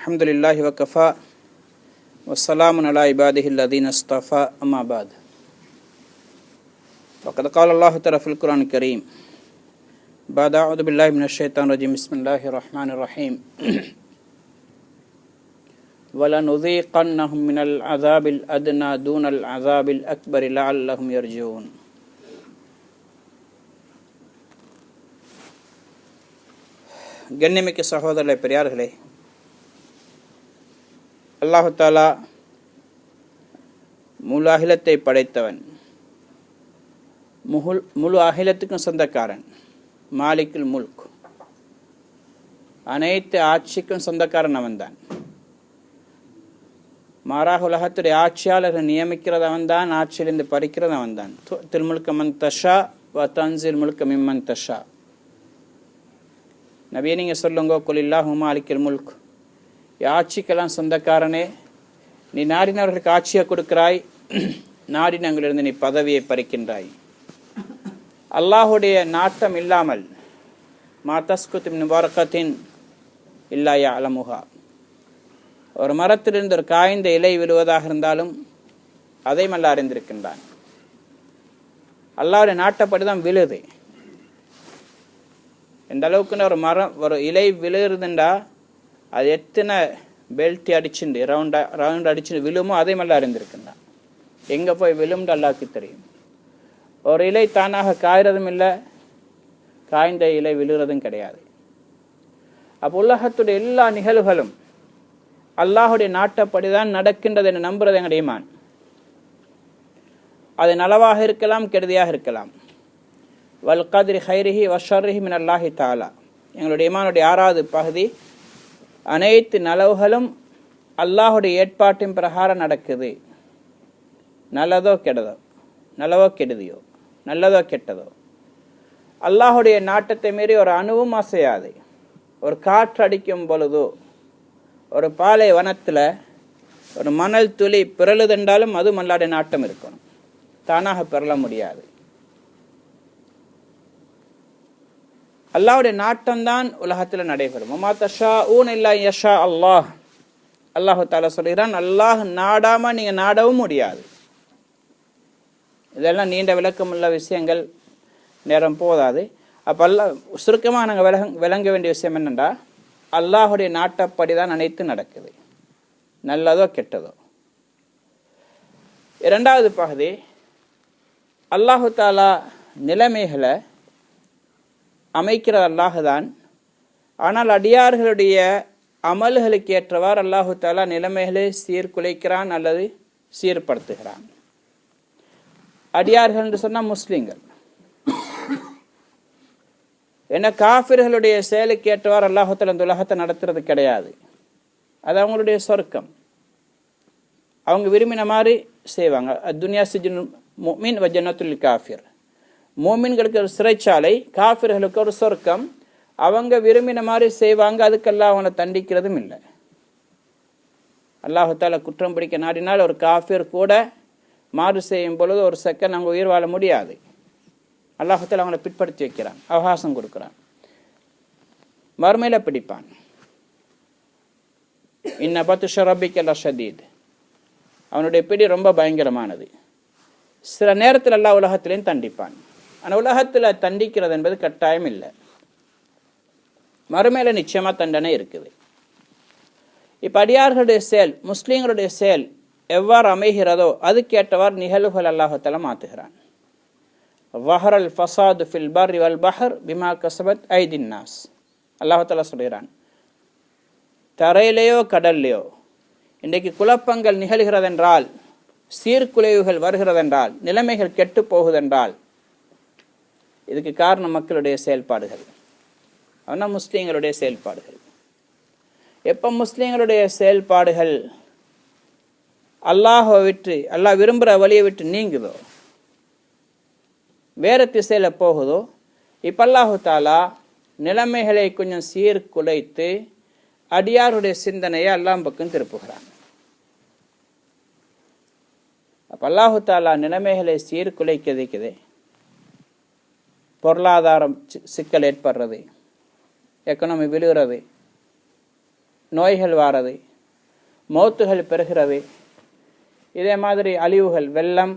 அல்ஹம்துலில்லாஹி வகஃபா வஸ்ஸலாமுன் அலா இபாதிஹில் லதீன இஸ்தஃபா அம்மா பாத். ஃபக்கத் கால அல்லாஹு தஆலா ஃபில் குர்ஆனில் கரீம் பஅத அஊது பில்லாஹி மினஷ் ஷைத்தானிர் ரஜீம் பிஸ்மில்லாஹிர் ரஹ்மானிர் ரஹீம் வலனுதீகன்னஹும் மினல் அஸாபில் அத்னா தூனல் அஸாபில் அக்பர் லஅல்லஹும் யர்ஜூன். கண்ணியமிக்க சகோதரர்களே, பெரியார்களே, அல்லாஹு தஆலா முழு அகிலத்தை படைத்தவன், முழு அகிலத்துக்கும் சொந்தக்காரன், மாலிக்குல் முல்க், அனைத்து ஆட்சிக்கும் சொந்தக்காரன் அவன்தான். மாறாக உலகத்துடைய ஆட்சியாளர்கள் நியமிக்கிறது அவன்தான், ஆட்சியிலிருந்து பறிக்கிறது அவன்தான். துல் முல்க மன் தஷா வ தன்சில் முல்க மிம்மன் தஷா. நபியே, நீங்கள் சொல்லுங்க, குல் இல்லாஹு மாலிக்குல் முல்க், ஆட்சிக்கெல்லாம் சொந்தக்காரனே, நீ நாடினவர்களுக்கு ஆட்சியை கொடுக்கிறாய், நாடினங்களிலிருந்து நீ பதவியை பறிக்கின்றாய். அல்லாஹுடைய நாட்டம் இல்லாமல் மா தஸ்குத் மின் வரகத்தின் இல்லா யஅலமுஹா, ஒரு மரத்திலிருந்து ஒரு காய்ந்த இலை விழுவதாக இருந்தாலும் அதையும் அல்லாஹ் அறிந்திருக்கின்றான். அல்லாஹுடைய நாட்டப்படிதான் விழுது. எந்த அளவுக்குன்னு ஒரு மரம் ஒரு இலை விழுகிறதுண்டா அது எத்தனை பெல்ட் அடிச்சுண்டு ரவுண்ட் அடிச்சுட்டு விழுமோ அதையும் அல்லாஹ் அறிந்திருக்கின்றான். எங்கே போய் விழும்னு அல்லாஹ்க்கு தெரியும். ஒரு இலை தானாக காய்றதும் இல்லை, காய்ந்த இலை விழுகிறதும் கிடையாது. அப்போ உலகத்துடைய எல்லா நிகழ்வுகளும் அல்லாஹுடைய நாட்டப்படிதான் நடக்கின்றது என்று நம்புறது எங்களுடைய ஈமான். அது நலவாக இருக்கலாம், கெடுதியாக இருக்கலாம். வல் கத்ரி ஹைரிஹி வஷர்ரிஹி மின் அல்லாஹி தஆலா. எங்களுடைய ஈமானுடைய 6வது பகுதி, அனைத்து நலவுகளும் அல்லாஹுடைய ஏற்பாட்டின் பிரகாரம் நடக்குது. நல்லதோ கெட்டதோ, நல்லவோ கெடுதியோ, நல்லதோ கெட்டதோ, அல்லாஹுடைய நாட்டத்தை மீறி ஒரு அணுவும் அசையாது. ஒரு காற்று அடிக்கும் பொழுதோ, ஒரு பாலை வனத்தில் ஒரு மணல் துளி பிறழுதென்றாலும் அதுவும் அல்லாஹ்வுடைய நாட்டம் இருக்கணும், தானாக பிறள முடியாது. அல்லாஹ்வுடைய நாட்டம்தான் உலகத்தில் நடைபெறும். வமா தஷாஊன இல்லா யஷா அல்லாஹ். அல்லாஹு தஆலா சொல்கிறான், அல்லாஹ் நாடாம நீங்க நாடவும் முடியாது. இதெல்லாம் நீண்ட விளக்கமுள்ள விஷயங்கள், நேரம் போதாது. அப்போ அல்லாஹ் சுருக்கமாக நாங்கள் விளங்க வேண்டிய விஷயம் என்னென்னா, அல்லாஹுடைய நாட்டப்படி தான் அனைத்து நடக்குது, நல்லதோ கெட்டதோ. 2வது பகுதி, அல்லாஹு தஆலா நிலைமைகளை அமைக்கிறது அல்லாஹுதான். ஆனால் அடியார்களுடைய அமல்களுக்கு ஏற்றவாறு அல்லாஹு தஆலா நிலைமைகளை சீர்குலைக்கிறான் அல்லது சீர்படுத்துகிறான். அடியார்கள் என்று சொன்னால் முஸ்லிம்கள். ஏன்னா காஃபிர்களுடைய செயலுக்கு ஏற்றவாறு அல்லாஹு தஆலா இந்த உலகத்தை நடத்துறது கிடையாது. அது அவங்களுடைய சொர்க்கம், அவங்க விரும்பின மாதிரி செய்வாங்க. துன்யா சிஜ்னுல் முஃமின் வ ஜன்னத்துல் காஃபிர். மோமின்களுக்கு ஒரு சிறைச்சாலை, காஃபிர்களுக்கு ஒரு சொர்க்கம். அவங்க விரும்பின மாதிரி செய்வாங்க, அதுக்கெல்லாம் அவனை தண்டிக்கிறதும் இல்லை. அல்லாஹு தஆலா குற்றம் பிடிக்க நாடினால் ஒரு காஃபிர் கூட மாறு செய்யும் பொழுது ஒரு செகண்ட் அவங்க உயிர் வாழ முடியாது. அல்லாஹு தஆலா அவங்களை பிற்படுத்தி வைக்கிறான், அவகாசம் கொடுக்குறான். மறுமையில பிடிப்பான். இன்ன பத்ஷ ரப்பிக லஷதீத். அவனுடைய பிடி ரொம்ப பயங்கரமானது. சில நேரத்தில் அல்லாஹ் உலகத்திலையும் தண்டிப்பான். ஆனால் உலகத்தில் தண்டிக்கிறது என்பது கட்டாயம் இல்லை, மறுமையில நிச்சயமா தண்டனை இருக்குது. இப்போ அடியார்களுடைய செயல், முஸ்லீம்களுடைய செயல் எவ்வாறு அமைகிறதோ அதுக்கேற்றவாறு நிகழ்வுகள் அல்லாஹு தஆலா மாற்றுகிறான். வஹரல் ஃபசாது ஃபில் பர்ரி வல் பஹர் பிமா கஸபத் ஐதின் நாஸ். அல்லாஹு தஆலா சொல்கிறான், தரையிலேயோ கடல்லையோ இன்றைக்கு குழப்பங்கள் நிகழ்கிறதென்றால், சீர்குலைவுகள் வருகிறதென்றால், நிலைமைகள் கெட்டு போகுதென்றால் இதுக்கு காரணம் மக்களுடைய செயல்பாடுகள், ஆனால் முஸ்லீம்களுடைய செயல்பாடுகள். எப்போ முஸ்லீம்களுடைய செயல்பாடுகள் அல்லாஹை விட்டு, அல்லாஹ் விரும்புகிற வழியை விட்டு நீங்குதோ, வேறு திசையில் போகுதோ, இப்போ அல்லாஹு தஆலா நிலைமைகளை கொஞ்சம் சீர்குலைத்து அடியாருடைய சிந்தனையை அல்லாஹ் பக்கம் திருப்புகிறான். அப்போ அல்லாஹு தஆலா நிலைமைகளை சீர்குலைக்குதே, பொருளாதாரம் சிக்கல் ஏற்படுறது, எக்கனாமி விழுகிறது, நோய்கள் வாரது, மௌத்துகள் பெறுகிறது. இதே மாதிரி அழிவுகள், வெள்ளம்,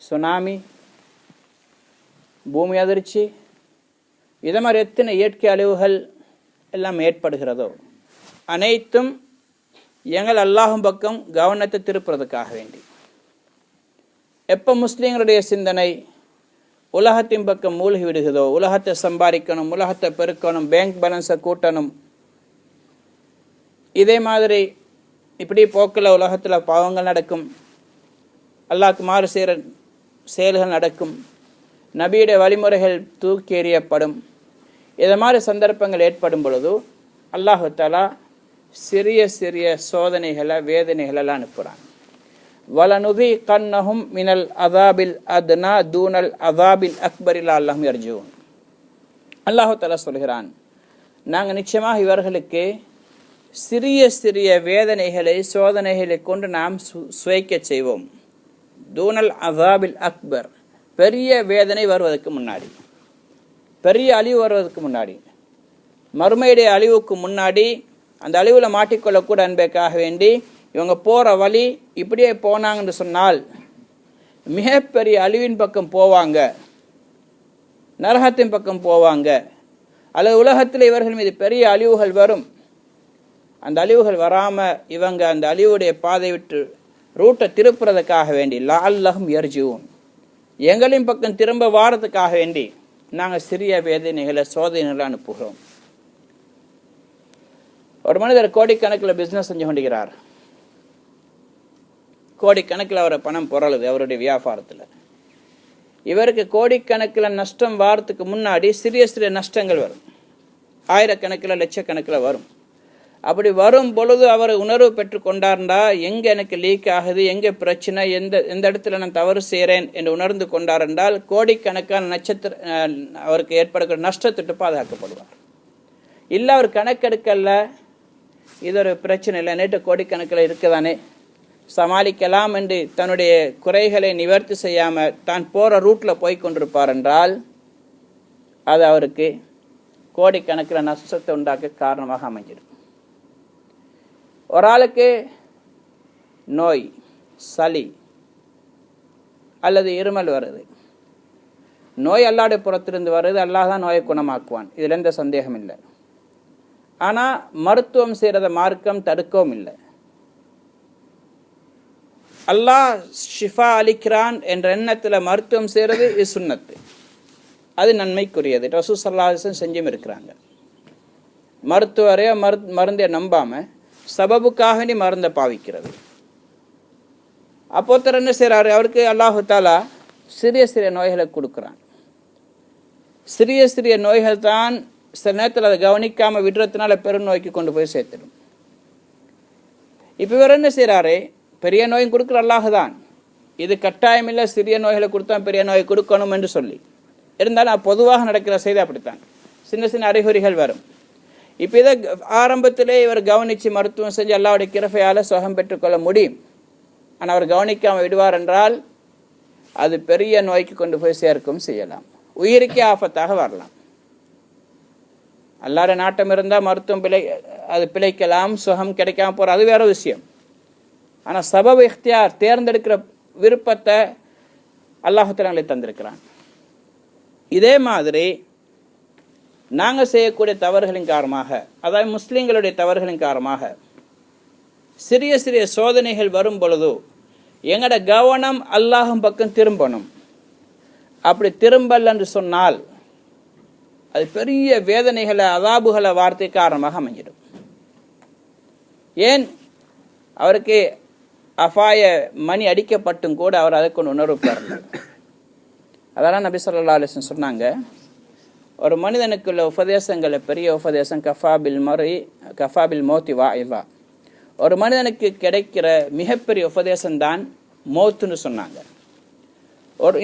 சுனாமி, பூமி அதிர்ச்சி, இதே மாதிரி எத்தனை இயற்கை அழிவுகள் எல்லாம் ஏற்படுகிறதோ அனைத்தும் எங்கள் அல்லாஹும் பக்கம் கவனத்தை திருப்புறதுக்காக வேண்டி. எப்போ முஸ்லீம்களுடைய சிந்தனை உலகத்தின் பக்கம் மூழ்கி விடுகிறதோ, உலகத்தை சம்பாதிக்கணும், உலகத்தை பெருக்கணும், பேங்க் பேலன்ஸை கூட்டணும், இதே மாதிரி இப்படி போக்கில் உலகத்தில் பாவங்கள் நடக்கும், அல்லாஹ்க்கு மாறு செய்கிற செயல்கள் நடக்கும், நபியுடைய வழிமுறைகள் தூக்கி எறியப்படும். இதை மாதிரி சந்தர்ப்பங்கள் ஏற்படும் பொழுது அல்லாஹு தஆலா சிறிய சிறிய சோதனைகளை, வேதனைகளெல்லாம் அனுப்புகிறான். வலனுதீகன்னஹும் மினல் அஸாபில் அத்னா தூனல் அஸாபில் அக்பரில் லஅல்லஹும் யர்ஜூன். அல்லாஹு தஆலா சொல்கிறான், நாங்கள் நிச்சயமாக இவர்களுக்கு சிறிய சிறிய வேதனைகளை, சோதனைகளை கொண்டு நாம் சுவைக்க செய்வோம். தூனல் அஸாபில் அக்பர், பெரிய வேதனை வருவதற்கு முன்னாடி, பெரிய அழிவு வருவதற்கு முன்னாடி, மறுமையுடைய அழிவுக்கு முன்னாடி, அந்த அழிவில் மாட்டிக்கொள்ளக்கூட அன்பேக்காக வேண்டி இவங்க போகிற வழி இப்படியே போனாங்கன்னு சொன்னால் மிகப்பெரிய அழிவின் பக்கம் போவாங்க, நரகத்தின் பக்கம் போவாங்க, அல்லது உலகத்தில் இவர்கள் மீது பெரிய அழிவுகள் வரும். அந்த அழிவுகள் வராமல் இவங்க அந்த அழிவுடைய பாதை விட்டு ரூட்டை திருப்புறதுக்காக வேண்டி லஅல்லஹும் யர்ஜூன், எங்களின் பக்கம் திரும்ப வாரத்துக்காக வேண்டி நாங்கள் சிறிய வேதனைகளை, சோதனைகளை அனுப்புகிறோம். ஒரு மனிதர் கோடிக்கணக்கில் பிஸ்னஸ் செஞ்சு கொண்டிருக்கிறார். கோடிக்கணக்கில் அவரை பணம் பொருளுது அவருடைய வியாபாரத்தில். இவருக்கு கோடிக்கணக்கில் நஷ்டம் வாரத்துக்கு முன்னாடி சிறிய சிறிய நஷ்டங்கள் வரும், ஆயிரக்கணக்கில் லட்சக்கணக்கில் வரும். அப்படி வரும் பொழுது அவர் உணர்வு பெற்று கொண்டார்ந்தா, எங்கே எனக்கு லீக் ஆகுது, எங்கே பிரச்சனை, எந்த இடத்துல நான் தவறு செய்கிறேன் என்று உணர்ந்து கொண்டார் என்றால் கோடிக்கணக்கான அவருக்கு ஏற்படுகிற நஷ்டத்திட்டு பாதுகாக்கப்படுவார். இல்லை அவர் கணக்கெடுக்கல, இது ஒரு பிரச்சனை இல்லை, நேற்று கோடிக்கணக்கில் இருக்குதானே சமாளிக்கலாம் என்று தன்னுடைய குறைகளை நிவர்த்தி செய்யாமல் தான் போகிற ரூட்டில் போய் கொண்டிருப்பார் என்றால் அது அவருக்கு கோடிக்கணக்கில் நஷ்டத்தை உண்டாக்க காரணமாக அமைஞ்சிடும். ஒரு ஆளுக்கு நோய், சளி அல்லது இருமல் வருது, நோய் அல்லாஹ்வுடைய புறத்திலிருந்து வருது, அல்லாஹ் தான் நோயை குணமாக்குவான், இதில் எந்த சந்தேகம் இல்லை. ஆனால் மருத்துவம் செய்கிறத மார்க்கம் தடுக்கவும் இல்லை. அல்லாஹ் ஷிஃபா அளிக்கிறான் என்ற எண்ணத்தில் மருத்துவம் செய்கிறது இது சுன்னத்து, அது நன்மைக்குரியது. ரசூல் ஸல்லல்லாஹு அலைஹி வஸல்லம் செஞ்சும் இருக்கிறாங்க. மருத்துவரையோ மருந்தை நம்பாமல் சபபுக்காக நீ மருந்தை பாவிக்கிறது. அப்போத்தர் என்ன செய்கிறாரு, அவருக்கு அல்லாஹு தஆலா சிறிய சிறிய நோய்களை கொடுக்குறான். சிறிய சிறிய நோய்கள் தான் சில நேரத்தில் அதை கவனிக்காமல் விடுறதுனால பெருநோய்க்கு கொண்டு போய் சேர்த்துடும். இப்போ இவர் என்ன செய்கிறாரு, பெரிய நோயும் கொடுக்குற அல்லாஹ் தான், இது கட்டாயம் இல்லை சிறிய நோய்களை கொடுத்தா பெரிய நோயை கொடுக்கணும் என்று சொல்லி. இருந்தாலும் பொதுவாக நடக்கிற செய்தி அப்படித்தான், சின்ன சின்ன அறிகுறிகள் வரும். இப்போ இதை ஆரம்பத்திலே இவர் கவனித்து மருத்துவம் செஞ்சு அல்லாஹ்வுடைய கிருபையால் சுகம் பெற்றுக்கொள்ள முடியும். ஆனால் அவர் கவனிக்காமல் விடுவார் என்றால் அது பெரிய நோய்க்கு கொண்டு போய் சேர்க்கும் செய்யலாம், உயிருக்கே ஆபத்தாக வரலாம். அல்லாஹ்வுடைய நாட்டம் இருந்தால் மருத்துவம் அது பிழைக்கலாம், சுகம் கிடைக்காம போகிற அது வேற விஷயம். ஆனால் சபப் இக்தியார், தேர்ந்தெடுக்கிற விருப்பத்தை அல்லாஹ் தஆலா தந்திருக்கிறான். இதே மாதிரி நாங்கள் செய்யக்கூடிய தவறுகளின் காரணமாக, அதாவது முஸ்லீம்களுடைய தவறுகளின் காரணமாக சிறிய சிறிய சோதனைகள் வரும் பொழுது எங்களோட கவனம் அல்லாஹ்வின் பக்கம் திரும்பணும். அப்படி திரும்பல் என்று சொன்னால் அது பெரிய வேதனைகளை, அதாபுகளை வார்த்தை காரணமாக அமைஞ்சிடும். ஏன், அவருக்கு அபாய மணி அடிக்கப்பட்டும் கூட அவர் அதை கொண்டு உணர்வு பெறல. அதெல்லாம் நபி ஸல்லல்லாஹு அலைஹி வஸல்லம் சொன்னாங்க, ஒரு மனிதனுக்குள்ள உபதேசங்களை பெரிய உபதேசம் கஃபாபில் மௌத்தி வாஇதா, ஒரு மனிதனுக்கு கிடைக்கிற மிகப்பெரிய உபதேசம்தான் மௌத்துன்னு சொன்னாங்க.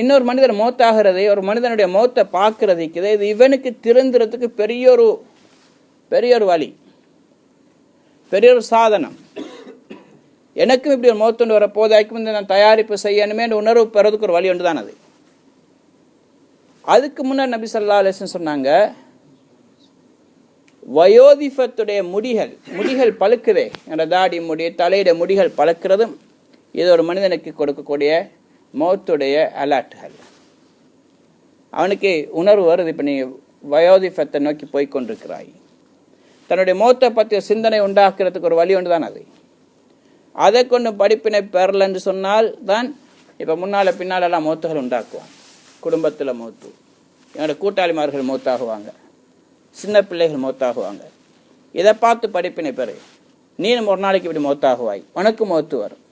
இன்னொரு மனிதர் மௌத்தாகிறது, ஒரு மனிதனுடைய மௌத்தை பார்க்கறதுக்கு இது இவனுக்கு திருந்துறதுக்கு பெரிய ஒரு வழி, பெரிய ஒரு சாதனம். எனக்கும் இப்படி ஒரு மௌத்து வர போதாய்க்கும் வந்து நான் தயாரிப்பு செய்யணுமே உணர்வு பெறதுக்கு ஒரு வழி ஒன்று தான் அது. அதுக்கு முன்னாடி நபி ஸல்லல்லாஹு அலைஹி வஸல்லம் சொன்னாங்க, வயோதிபத்துடைய முடிகள் பழுக்குதே, எங்களோட தாடி முடி தலையிட முடிகள் பழுக்கிறதும் இது ஒரு மனிதனுக்கு கொடுக்கக்கூடிய மௌத்துடைய அலர்ட்கள். அவனுக்கு உணர்வு வருது, இப்போ நீ வயோதிபத்தை நோக்கி போய்கொண்டிருக்கிறாய். தன்னுடைய மௌத்தை பற்றிய சிந்தனை உண்டாக்குறதுக்கு ஒரு வழி ஒன்று தான் அது. அதை கொண்டு படிப்பினை பெறல என்று சொன்னால் தான் இப்போ முன்னால் பின்னாலெல்லாம் மௌத்துகள் உண்டாக்குவான். குடும்பத்தில் மௌத்து, என்னோட கூட்டாளிமார்கள் மௌத்தாகுவாங்க, சின்ன பிள்ளைகள் மௌத்தாகுவாங்க. இதை பார்த்து படிப்பினை பெறு. நீனும் ஒரு நாளைக்கு இப்படி மௌத்தாகுவாய், உனக்கு மௌத்து வரும்.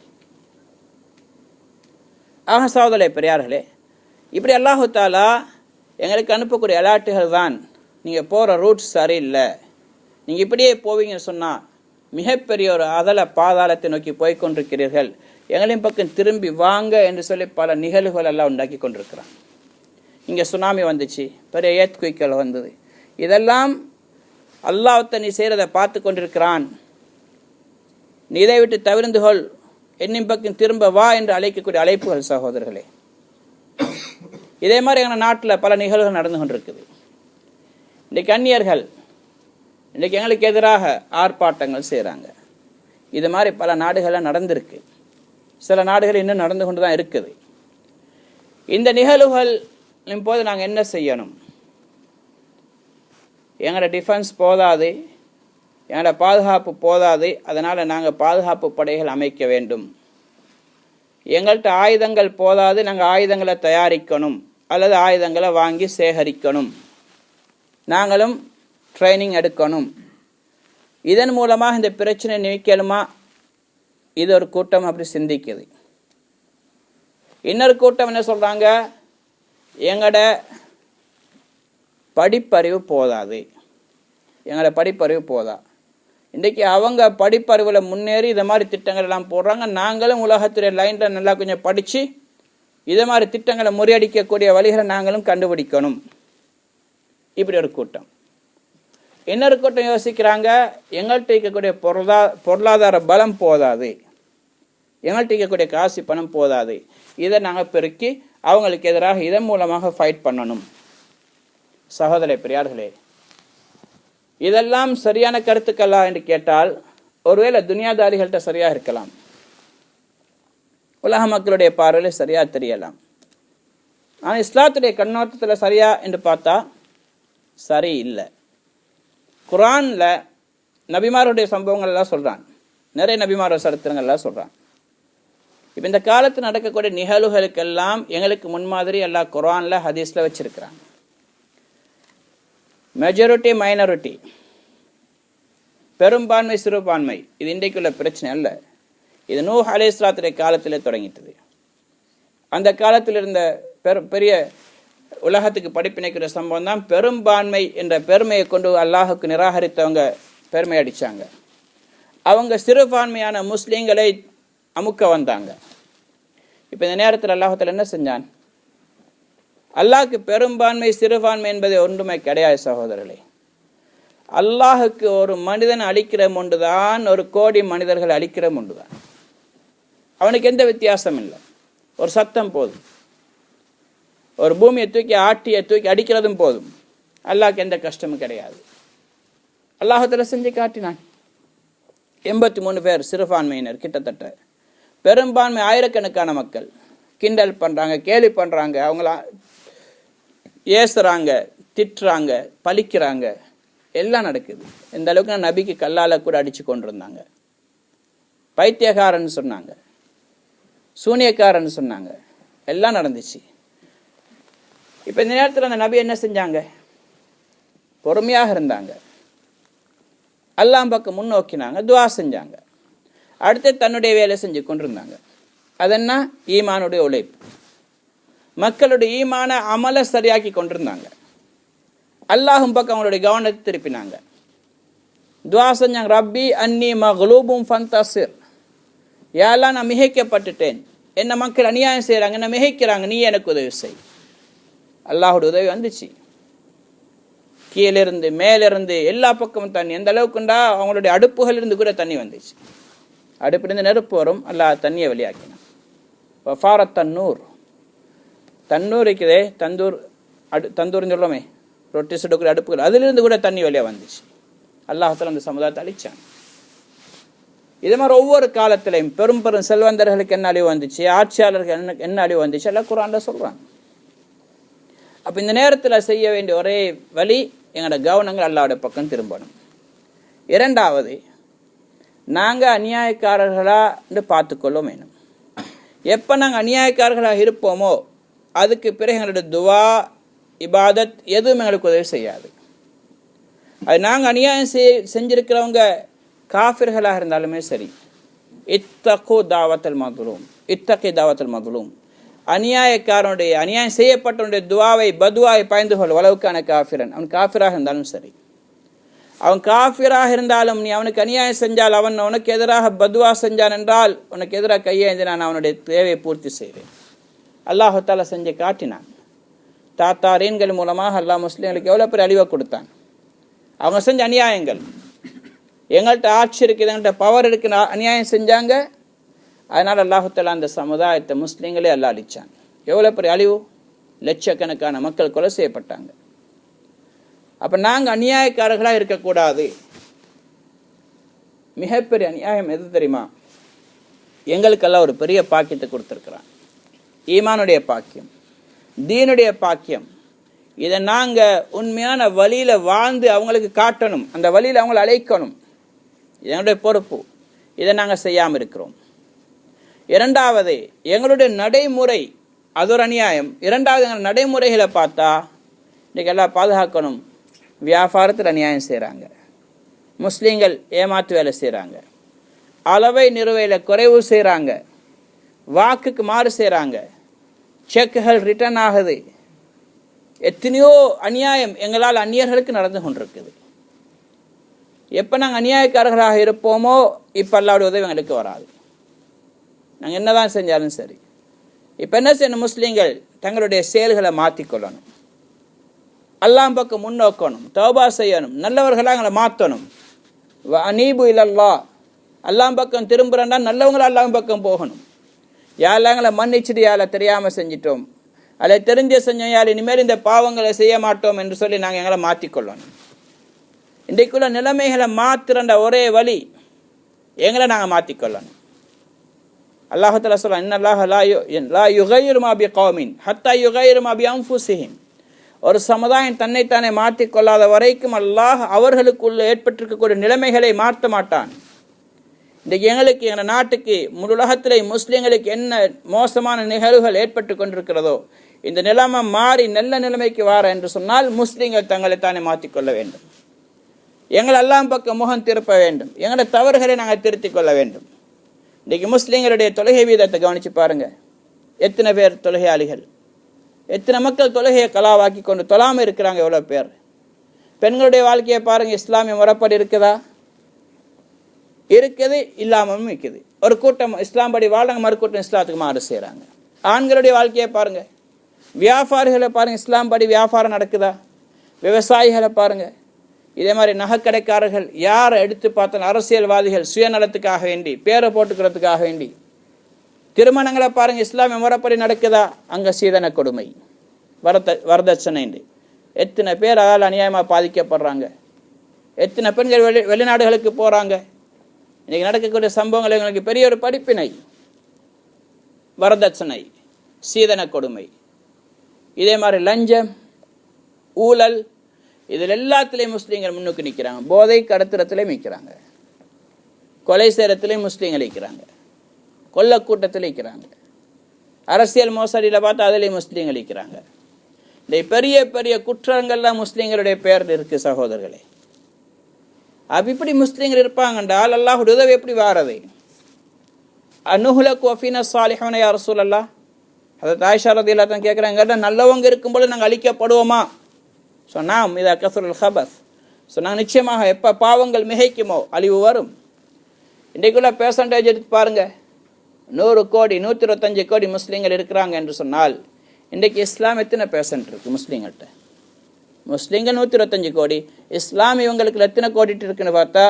ஆக சகோதரர்களே, பெரியார்களே, இப்படி அல்லாஹு தாலா எங்களுக்கு அனுப்பக்கூடிய அலாட்டுகள் தான். நீங்கள் போகிற ரூட்ஸ் சரியில்லை, நீங்கள் இப்படியே போவீங்கன்னு சொன்னால் மிகப்பெரிய ஒரு அதல பாதாளத்தை நோக்கி போய்கொண்டிருக்கிறீர்கள், எங்களின் பக்கம் திரும்பி வாங்க என்று சொல்லி பல நிகழ்வுகள் எல்லாம் உண்டாக்கி கொண்டிருக்கிறான். இங்கே சுனாமி வந்துச்சு, பெரிய ஏத்குவிக்கல் வந்தது. இதெல்லாம் அல்லாஹ்வை நீ செய்கிறத பார்த்து கொண்டிருக்கிறான். நீ இதை விட்டு தவிர்ந்துகொள், என்னின் பக்கம் திரும்ப வா என்று அழைக்கக்கூடிய அழைப்புகள் சகோதரர்களே. இதே மாதிரி எங்கள் நாட்டில் பல நிகழ்வுகள் நடந்து கொண்டிருக்குது. இன்றைக்கு அந்நியர்கள் இன்றைக்கு எங்களுக்கு எதிராக ஆர்ப்பாட்டங்கள் செய்கிறாங்க. இது மாதிரி பல நாடுகளில் நடந்திருக்கு, சில நாடுகள் இன்னும் நடந்து கொண்டு தான் இருக்குது. இந்த நிகழ்வுகள் போது நாங்கள் என்ன செய்யணும்? எங்களோட டிஃபென்ஸ் போதாது, எங்களோட பாதுகாப்பு போதாது, அதனால் நாங்கள் பாதுகாப்பு படைகள் அமைக்க வேண்டும். எங்கள்கிட்ட ஆயுதங்கள் போதாது, நாங்கள் ஆயுதங்களை தயாரிக்கணும் அல்லது ஆயுதங்களை வாங்கி சேகரிக்கணும். நாங்களும் ட்ரைனிங் எடுக்கணும். இதன் மூலமாக இந்த பிரச்சனை நீக்கலுமா? இது ஒரு கூட்டம் அப்படி சிந்திக்குது. இன்னொரு கூட்டம் என்ன சொல்கிறாங்க? எங்களோட படிப்பறிவு போதாது, எங்களோட படிப்பறிவு போதா. இன்றைக்கி அவங்க படிப்பறிவில் முன்னேறி இதை மாதிரி திட்டங்கள் எல்லாம் போடுறாங்க. நாங்களும் உலகத்துடைய லைனில் நல்லா கொஞ்சம் படித்து இதை மாதிரி திட்டங்களை முறியடிக்கக்கூடிய வழிகளை நாங்களும் கண்டுபிடிக்கணும். இப்படி ஒரு கூட்டம். இன்னொரு கூட்டம் யோசிக்கிறாங்க, எங்கள்கிட்ட இருக்கக்கூடிய பொருளாதார பலம் போதாது, எங்கள்கிட்ட இருக்கக்கூடிய காசு பணம் போதாது, இதை நாங்கள் பெருக்கி அவங்களுக்கு எதிராக இதன் மூலமாக ஃபைட் பண்ணணும். சகோதர பெரியார்களே, இதெல்லாம் சரியான கருத்துக்களா என்று கேட்டால் ஒருவேளை துனியாதாரிகள்கிட்ட சரியாக இருக்கலாம், உலக மக்களுடைய பார்வையில் சரியாக தெரியலாம். ஆனால் இஸ்லாத்துடைய கண்ணோட்டத்தில் சரியா என்று பார்த்தா சரி இல்லை. குர்ஆனில் நபிமாருடைய சம்பவங்கள் எல்லாம் சொல்கிறான், நிறைய நபிமாரோட சரித்திரங்கள்லாம் சொல்கிறான். இப்போ இந்த காலத்தில் நடக்கக்கூடிய நிகழ்வுகளுக்கெல்லாம் எங்களுக்கு முன்மாதிரி எல்லாம் குர்ஆனில் ஹதீஸில் வச்சிருக்கிறாங்க. மெஜாரிட்டி மைனாரிட்டி, பெரும்பான்மை சிறுபான்மை, இது இன்றைக்குள்ள பிரச்சனை அல்ல. இது நூஹ் அலைஹிஸ்ஸலாத்துடைய காலத்திலே தொடங்கிட்டது. அந்த காலத்தில் இருந்த பெரிய உலகத்துக்கு படிப்பினைக்கிற சம்பவம் தான் பெரும்பான்மை என்ற பெருமையை கொண்டு அல்லாஹுக்கு நிராகரித்தவங்க பெருமை அடித்தாங்க. அவங்க சிறுபான்மையான முஸ்லீம்களை அமுக்க வந்தாங்க. இப்போ இந்த நேரத்தில் அல்லாஹால என்ன செஞ்சான்? அல்லாஹுக்கு பெரும்பான்மை சிறுபான்மை என்பது ஒன்றுமே கிடையாது சகோதரர்களே. அல்லாஹுக்கு ஒரு மனிதன் அழிக்கிற ஒன்று தான், ஒரு கோடி மனிதர்கள் அழிக்கிற ஒன்று தான். அவனுக்கு எந்த வித்தியாசம் இல்லை. ஒரு சத்தம் போதும், ஒரு பூமியை தூக்கி அடிக்கிறதும் போதும். அல்லாஹ்க்கு எந்த கஷ்டமும் கிடையாது. அல்லாஹால செஞ்சு காட்டினான். 83 பேர் சிறுபான்மையினர், கிட்டத்தட்ட பெரும்பான்மை ஆயிரக்கணக்கான மக்கள் கிண்டல் பண்ணுறாங்க, கேலி பண்ணுறாங்க, அவங்கள ஏசுறாங்க, திட்டுறாங்க, பழிக்கிறாங்க, எல்லாம் நடக்குது. இந்த அளவுக்கு நான் நபிக்கு கல்லால் கூட அடித்து கொண்டிருந்தாங்க. பைத்தியக்காரன்னு சொன்னாங்க, சூனியக்காரன்னு சொன்னாங்க, எல்லாம் நடந்துச்சு. இப்போ இந்த நேரத்தில் அந்த நபி என்ன செஞ்சாங்க? பொறுமையாக இருந்தாங்க, அல்லாஹ் பக்கம் முன்னோக்கினாங்க, துவா செஞ்சாங்க, அடுத்து தன்னுடைய வேலை செஞ்சு கொண்டிருந்தாங்க. அதென்ன? ஈமானுடைய உழைப்பு. மக்களுடைய ஈமான அமலை சரியாக்கி கொண்டிருந்தாங்க. அல்லாஹும் பக்கம் அவங்களுடைய கவனத்தை திருப்பினாங்க, துவா செஞ்சாங்க. ரப்பி அன்னி மக்லூபும் ஃபந்தசிர், யாரெல்லாம் நான் மிகைக்கப்பட்டுட்டேன், என்ன மக்கள் அநியாயம் செய்கிறாங்க, என்ன மிகைக்கிறாங்க, நீ எனக்கு உதவி செய். அல்லாஹுடைய உதவி வந்துச்சு. கீழிருந்து மேலிருந்து எல்லா பக்கமும் தண்ணி. எந்த அளவுக்குண்டா அவங்களுடைய அடுப்புகள் இருந்து கூட தண்ணி வந்துச்சு. அடுப்பிலிருந்து நெருப்பு வரும், அல்லாஹ் தண்ணியை வெளியாக்கினான். வஃபாரத் தன்னூர், தன்னூர் இருக்குதே, தந்தூர்னு சொல்லுமே, ரொட்டி சுடுக்கிற அடுப்புகள், அதிலிருந்து கூட தண்ணி வெளியாக வந்துச்சு. அல்லாஹ்தாலா அந்த சமுதாயத்தை அழிச்சான். இதே மாதிரி ஒவ்வொரு காலத்திலையும் பெரும் பெரும் செல்வந்தர்களுக்கு என்ன அழிவு வந்துச்சு, ஆட்சியாளர்கள் என்ன அழிவு வந்துச்சு, எல்லாம் குர்ஆன்ல சொல்றாங்க. அப்போ இந்த நேரத்தில் செய்ய வேண்டிய ஒரே வழி எங்களோட கவனங்கள் அல்லாஹ்வுடைய பக்கம் திரும்பணும். இரண்டாவது, நாங்கள் அநியாயக்காரர்களாக பார்த்துக்கொள்ள வேணும். எப்போ நாங்கள் அநியாயக்காரர்களாக இருப்போமோ அதுக்கு பிறகு எங்களோட துவா இபாதத் எதுவும் எங்களுக்கு உதவி செய்யாது. அது நாங்கள் அநியாயம் செஞ்சிருக்கிறவங்க காஃபிர்களாக இருந்தாலுமே சரி, இத்தகு தாவத்தல் மதுலூம், இத்தகி தாவத்தல் மதுலூம், அநியாயக்காரனுடைய அநியாயம் செய்யப்பட்டவனுடைய துவாவை பதுவாவை பயந்து கொள் அளவுக்கான காஃபிரன், அவன் காஃபிராக இருந்தாலும் சரி, அவன் காஃபிராக இருந்தாலும் நீ அவனுக்கு அநியாயம் செஞ்சால் அவன் உனக்கு எதிராக பதுவா செஞ்சான் என்றால் உனக்கு எதிராக கையேந்தி நான் அவனுடைய தேவையை பூர்த்தி செய்வேன். அல்லாஹு தஆலா செஞ்சு காட்டினான். தாத்தாரீன்கள் மூலமாக அல்லாஹ் முஸ்லீம்களுக்கு எவ்வளோ பெரிய அழிவை கொடுத்தான். அவங்க செஞ்ச அநியாயங்கள், எங்கள்கிட்ட ஆட்சி இருக்குது, எங்கள்கிட்ட பவர் இருக்குன்னு அநியாயம் செஞ்சாங்க. அதனால் அல்லாஹு தஆலா அந்த சமுதாயத்தை முஸ்லீம்களே அல்லாஹ் அழிச்சான். எவ்வளோ பெரிய அழிவு, லட்சக்கணக்கான மக்கள் கொலை செய்யப்பட்டாங்க. அப்போ நாங்கள் அநியாயக்காரர்களாக இருக்கக்கூடாது. மிகப்பெரிய அநியாயம் எது தெரியுமா? எங்களுக்கெல்லாம் ஒரு பெரிய பாக்கியத்தை கொடுத்துருக்குறான். ஈமானுடைய பாக்கியம், தீனுடைய பாக்கியம். இதை நாங்கள் உண்மையான வழியில் வாழ்ந்து அவங்களுக்கு காட்டணும், அந்த வழியில் அவங்களை அழைக்கணும். எங்களுடைய பொறுப்பு. இதை நாங்கள் செய்யாமல் இருக்கிறோம். இரண்டாவது, எங்களுடைய நடைமுறை அது ஒரு அநியாயம். இரண்டாவது, எங்கள் நடைமுறைகளை பார்த்தா இன்றைக்கி எல்லாம் பாதுகாக்கணும். வியாபாரத்தில் அநியாயம் செய்கிறாங்க, முஸ்லீம்கள் ஏமாற்று வேலை செய்கிறாங்க, அளவை நிறுவையில் குறைவு செய்கிறாங்க, வாக்குக்கு மாறு செய்கிறாங்க, செக்குகள் ரிட்டர்ன் ஆகுது. எத்தனையோ அநியாயம் எங்களால் அந்நியர்களுக்கு நடந்து கொண்டிருக்குது. எப்போ நாங்கள் அநியாயக்காரர்களாக இருப்போமோ இப்போ அல்லாஹ்வுடைய உதவி எங்களுக்கு வராது. நாங்கள் என்ன தான் செஞ்சாலும் சரி. இப்போ என்ன செய்யணும்? முஸ்லீம்கள் தங்களுடைய செயல்களை மாற்றிக்கொள்ளணும், அல்லாஹ் பக்கம் முன்னோக்கணும், தௌபா செய்யணும், நல்லவர்களாக எங்களை மாற்றணும். அனீபு இலல்லாஹ், அல்லாஹ் பக்கம் திரும்புகிறேன்னா நல்லவங்கள அல்லாஹ் பக்கம் போகணும். யாரெல்லாம் எங்களை மன்னிச்சுட்டு யாரை தெரியாமல் செஞ்சிட்டோம், அதை தெரிஞ்ச செஞ்சோம், யார் இனிமேல் இந்த பாவங்களை செய்ய மாட்டோம் என்று சொல்லி நாங்கள் எங்களை மாற்றிக்கொள்ளணும். இன்றைக்குள்ள நிலைமைகளை மாற்றுற ஒரே வழி எங்களை நாங்கள் மாற்றிக்கொள்ளணும். அல்லாஹ் தஆலா சொல்றான், இன்னல்லாஹ லா யுகையிரு மா பிகௌமின் ஹத்தா யுகையிரு மா பிஅன்ஃபுஸிஹிம். ஒரு சமுதாயம் தன்னைத்தானே மாற்றிக்கொள்ளாத வரைக்கும் அல்லாஹ் அவர்களுக்குள்ள ஏற்பட்டிருக்கக்கூடிய நிலைமைகளை மாற்ற மாட்டான். இன்றைக்கு எங்களுக்கு, எங்கள் நாட்டுக்கு, முழு உலகத்திலே முஸ்லீம்களுக்கு என்ன மோசமான நிகழ்வுகள் ஏற்பட்டு கொண்டிருக்கிறதோ இந்த நிலைமை மாறி நல்ல நிலைமைக்கு வார என்று சொன்னால் முஸ்லீம்கள் தங்களை தானே மாற்றிக்கொள்ள வேண்டும். எங்கள் அல்லாஹ் பக்கம் முகம் திருப்ப வேண்டும். எங்களோட தவறுகளை நாங்கள் திருத்திக் கொள்ள வேண்டும். இன்றைக்கு முஸ்லீம்களுடைய தொழுகை வீதத்தை கவனித்து பாருங்கள். எத்தனை பேர் தொழுகையாளிகள், எத்தனை மக்கள் தொழுகையை கலாவாக்கி கொண்டு தொழாமல் இருக்கிறாங்க, எவ்வளோ பேர். பெண்களுடைய வாழ்க்கையை பாருங்கள், இஸ்லாமிய முறைப்படி இருக்குதா? இருக்குது, இல்லாமலும் இருக்குது. ஒரு கூட்டம் இஸ்லாம் படி வாழ்றாங்க, மறுக்கூட்டம் இஸ்லாத்துக்கு மாறு செய்கிறாங்க. ஆண்களுடைய வாழ்க்கையை பாருங்கள், வியாபாரிகளை பாருங்கள், இஸ்லாம் படி வியாபாரம் நடக்குதா? விவசாயிகளை பாருங்கள், இதே மாதிரி நகைக்கடைக்காரர்கள், யாரை எடுத்து பார்த்தாலும் அரசியல்வாதிகள் சுயநலத்துக்காக வேண்டி, பேரை போட்டுக்கிறதுக்காக வேண்டி. திருமணங்களை பாருங்கள், இஸ்லாமிய முறைப்படி நடக்குதா? அங்கே சீதன கொடுமை, வரதட்சணை. எத்தனை பேர் அதால் அநியாயமாக பாதிக்கப்படுறாங்க. எத்தனை பெண்கள் வெளிநாடுகளுக்கு போகிறாங்க. இன்றைக்கி நடக்கக்கூடிய சம்பவங்கள் எங்களுக்கு பெரிய ஒரு படிப்பினை. வரதட்சணை, சீதன கொடுமை, இதே மாதிரி லஞ்சம், ஊழல், இதில் எல்லாத்துலேயும் முஸ்லீம்கள் முன்னுக்கு நிற்கிறாங்க. போதை கடத்துறத்துலேயும் நிற்கிறாங்க, கொலை சேரத்துலேயும் முஸ்லீம்கள் நிற்கிறாங்க, கொல்லக்கூட்டத்தில் நிற்கிறாங்க, அரசியல் மோசடியில் பார்த்தா அதிலேயும் முஸ்லீம்கள் நிற்கிறாங்க. இந்த பெரிய பெரிய குற்றங்கள்லாம் முஸ்லீம்களுடைய பேரில் இருக்குது சகோதரர்களே. அப்போ இப்படி முஸ்லீம்கள் இருப்பாங்கன்றால் அல்லாஹ்வுடைய உதவி எப்படி வாரது? அனுஹுலக்கு வஃபீனா ஸாலிஹூன யா ரசூலல்லாஹ். ஹதரத் ஆயிஷா ரலியல்லாஹு அன்ஹா கேட்குறாங்க, நல்லவங்க இருக்கும்போது நாங்கள் அழிக்கப்படுவோமா? சொன்னாம், இதா கஸுரல் ஹபஸ். சொன்னாங்க, நிச்சயமாக எப்போ பாவங்கள் மிகைக்குமோ அழிவு வரும். இன்றைக்குள்ள பெர்சன்டேஜ் எடுத்து பாருங்கள், 100 கோடி 125 கோடி முஸ்லீம்கள் இருக்கிறாங்க என்று சொன்னால் இன்றைக்கு இஸ்லாம் எத்தனை பெர்சன்ட் இருக்குது முஸ்லீம்கள்கிட்ட? முஸ்லீம்கள் 125 கோடி, இஸ்லாம் இவங்களுக்கு எத்தனை கோடிட்டு இருக்குன்னு பார்த்தா